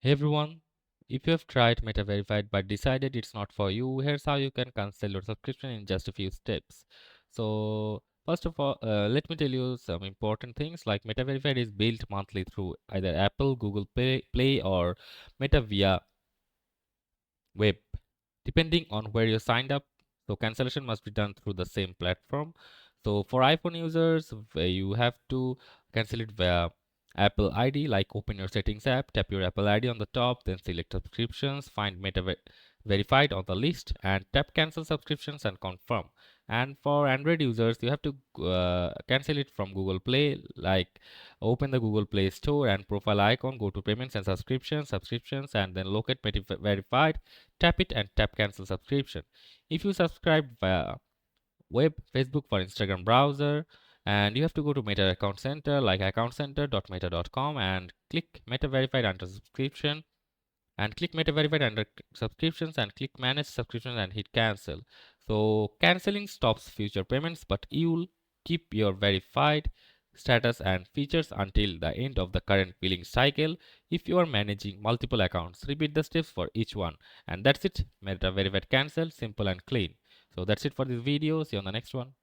Hey everyone, if you have tried Meta Verified but decided it's not for you, here's how you can cancel your subscription in just a few steps. So, first of all, let me tell you some important things like Meta Verified is built monthly through either Apple, Google Play or Meta via web, depending on where you signed up. So, cancellation must be done through the same platform. So, for iPhone users, you have to cancel it via Apple ID, like open your settings app, tap your Apple ID on the top, then select subscriptions, find Verified on the list, and tap cancel subscriptions and confirm. And for Android users, you have to cancel it from Google Play, like open the Google Play Store and profile icon, go to payments and subscriptions, and then locate Verified, tap it and tap cancel subscription. If you subscribe via web, Facebook for Instagram browser, and you have to go to Meta Account Center like accountcenter.meta.com and click Meta Verified under subscription and click Meta Verified under subscriptions and click manage subscriptions and hit cancel. So canceling stops future payments, but you'll keep your verified status and features until the end of the current billing cycle. If you are managing multiple accounts, repeat the steps for each one. And that's it. Meta Verified cancel, simple and clean. So that's it for this video. See you on the next one.